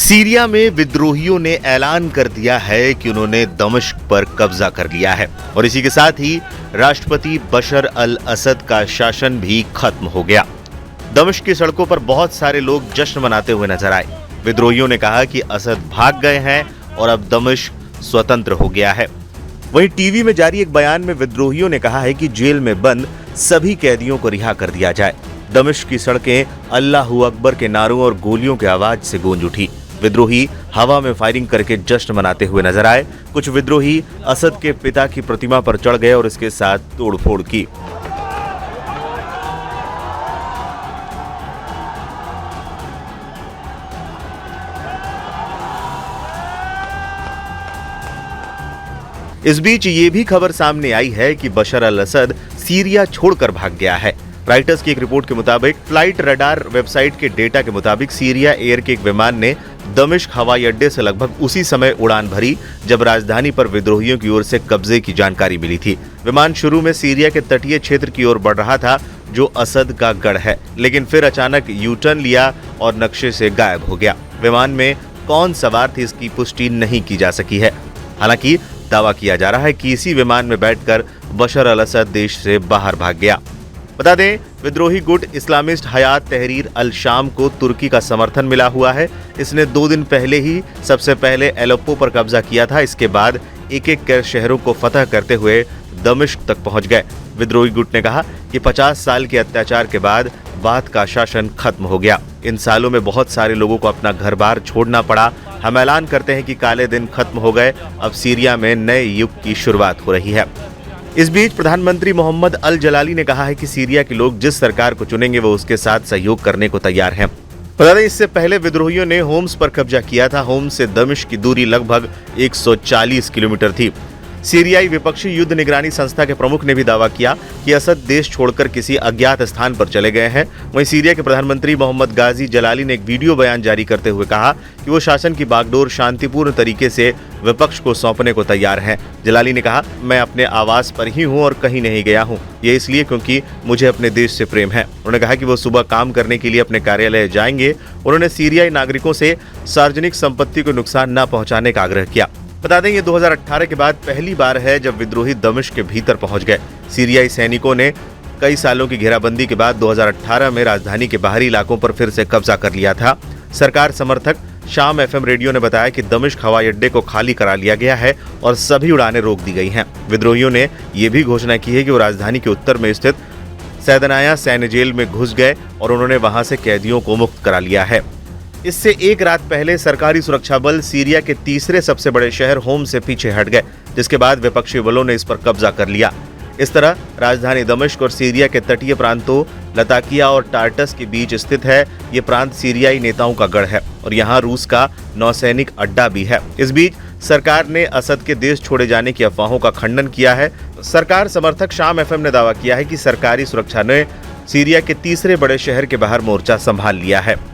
Syria में विद्रोहियों ने ऐलान कर दिया है कि उन्होंने दमिश्क पर कब्जा कर लिया है और इसी के साथ ही राष्ट्रपति बशर अल असद का शासन भी खत्म हो गया। दमिश्क की सड़कों पर बहुत सारे लोग जश्न मनाते हुए नजर आए। विद्रोहियों ने कहा कि असद भाग गए हैं और अब दमिश्क स्वतंत्र हो गया है। वहीं टीवी में जारी एक बयान में विद्रोहियों ने कहा है कि जेल में बंद सभी कैदियों को रिहा कर दिया जाए। दमिश्क की सड़कें अल्लाहू अकबर के नारों और गोलियों की आवाज से गूंज उठी। विद्रोही हवा में फायरिंग करके जश्न मनाते हुए नजर आए। कुछ विद्रोही असद के पिता की प्रतिमा पर चढ़ गए और इसके साथ तोड़फोड़ की। इस बीच ये भी खबर सामने आई है कि बशर अल असद सीरिया छोड़कर भाग गया है। राइटर्स की एक रिपोर्ट के मुताबिक फ्लाइट रडार वेबसाइट के डेटा के मुताबिक सीरिया एयर के एक विमान ने दमिश्क हवाई अड्डे से लगभग उसी समय उड़ान भरी जब राजधानी पर विद्रोहियों की ओर से कब्जे की जानकारी मिली थी। विमान शुरू में सीरिया के तटीय क्षेत्र की ओर बढ़ रहा था जो असद का गढ़ है, लेकिन फिर अचानक यू टर्न लिया और नक्शे से गायब हो गया। विमान में कौन सवार थे इसकी पुष्टि नहीं की जा सकी है। हालांकि दावा किया जा रहा है कि इसी विमान में बैठकर बशर अल असद देश से बाहर भाग गया। बता दें, विद्रोही गुट इस्लामिस्ट हयात तहरीर अल शाम को तुर्की का समर्थन मिला हुआ है। इसने 2 दिन पहले ही सबसे पहले एलेप्पो पर कब्जा किया था। इसके बाद एक एक कर शहरों को फतह करते हुए दमिश्क तक पहुंच गए। विद्रोही गुट ने कहा कि 50 साल के अत्याचार के बाद बाथ का शासन खत्म हो गया। इन सालों में बहुत सारे लोगों को अपना घर बार छोड़ना पड़ा। हम ऐलान करते हैं कि काले दिन खत्म हो गए। अब सीरिया में नए युग की शुरुआत हो रही है। इस बीच प्रधानमंत्री मोहम्मद अल जलाली ने कहा है कि सीरिया के लोग जिस सरकार को चुनेंगे वो उसके साथ सहयोग करने को तैयार हैं। बता दें, इससे पहले विद्रोहियों ने होम्स पर कब्जा किया था। होम्स से दमिश्क की दूरी लगभग 140 किलोमीटर थी। सीरियाई विपक्षी युद्ध निगरानी संस्था के प्रमुख ने भी दावा किया कि असद देश छोड़कर किसी अज्ञात स्थान पर चले गए हैं। वहीं सीरिया के प्रधानमंत्री मोहम्मद गाजी जलाली ने एक वीडियो बयान जारी करते हुए कहा कि वो शासन की बागडोर शांतिपूर्ण तरीके से विपक्ष को सौंपने को तैयार हैं। जलाली ने कहा, मैं अपने आवास पर ही हूं और कहीं नहीं गया हूं। ये इसलिए क्योंकि मुझे अपने देश से प्रेम है। उन्होंने कहा कि वो सुबह काम करने के लिए अपने कार्यालय जाएंगे। उन्होंने सीरियाई नागरिकों से सार्वजनिक संपत्ति को नुकसान न पहुंचाने का आग्रह किया। बता दें, ये 2018 के बाद पहली बार है जब विद्रोही दमिश्क के भीतर पहुंच गए। सीरियाई सैनिकों ने कई सालों की घेराबंदी के बाद 2018 में राजधानी के बाहरी इलाकों पर फिर से कब्जा कर लिया था। सरकार समर्थक शाम एफएम रेडियो ने बताया कि दमिश्क हवाई अड्डे को खाली करा लिया गया है और सभी उड़ानें रोक दी गई हैं। विद्रोहियों ने यह भी घोषणा की है कि वो राजधानी के उत्तर में स्थित सैदनाया सैन्य जेल में घुस गए और उन्होंने वहां से कैदियों को मुक्त करा लिया है। इससे एक रात पहले सरकारी सुरक्षा बल सीरिया के तीसरे सबसे बड़े शहर होम्स से पीछे हट गए, जिसके बाद विपक्षी बलों ने इस पर कब्जा कर लिया। इस तरह राजधानी दमिश्क और सीरिया के तटीय प्रांतों लताकिया और टार्टस के बीच स्थित है। ये प्रांत सीरियाई नेताओं का गढ़ है और यहाँ रूस का नौसैनिक अड्डा भी है। इस बीच सरकार ने असद के देश छोड़े जाने की अफवाहों का खंडन किया है। सरकार समर्थक शाम एफएम ने दावा किया है कि सरकारी सुरक्षा ने सीरिया के तीसरे बड़े शहर के बाहर मोर्चा संभाल लिया है।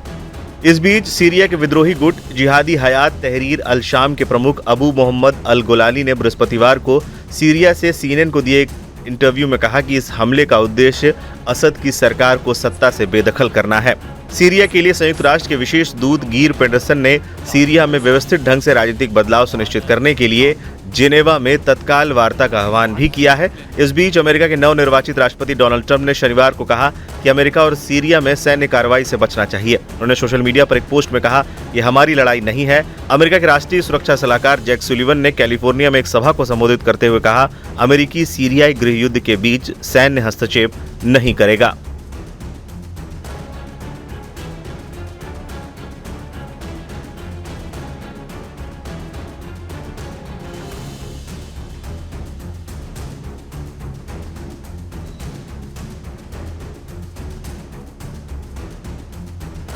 इस बीच सीरिया के विद्रोही गुट जिहादी हयात तहरीर अल शाम के प्रमुख अबू मोहम्मद अल गुलाली ने बृहस्पतिवार को सीरिया से सीएनएन को दिए एक इंटरव्यू में कहा कि इस हमले का उद्देश्य असद की सरकार को सत्ता से बेदखल करना है। सीरिया के लिए संयुक्त राष्ट्र के विशेष दूत गिर पेडरसन ने सीरिया में व्यवस्थित ढंग से राजनीतिक बदलाव सुनिश्चित करने के लिए जिनेवा में तत्काल वार्ता का आह्वान भी किया है। इस बीच अमेरिका के नवनिर्वाचित राष्ट्रपति डोनाल्ड ट्रंप ने शनिवार को कहा कि अमेरिका और सीरिया में सैन्य कार्रवाई से बचना चाहिए। उन्होंने सोशल मीडिया पर एक पोस्ट में कहा, यह हमारी लड़ाई नहीं है। अमेरिका के राष्ट्रीय सुरक्षा सलाहकार जैक सुलिवन ने कैलिफोर्निया में एक सभा को संबोधित करते हुए कहा, अमेरिकी सीरियाई गृह युद्ध के बीच सैन्य हस्तक्षेप नहीं करेगा।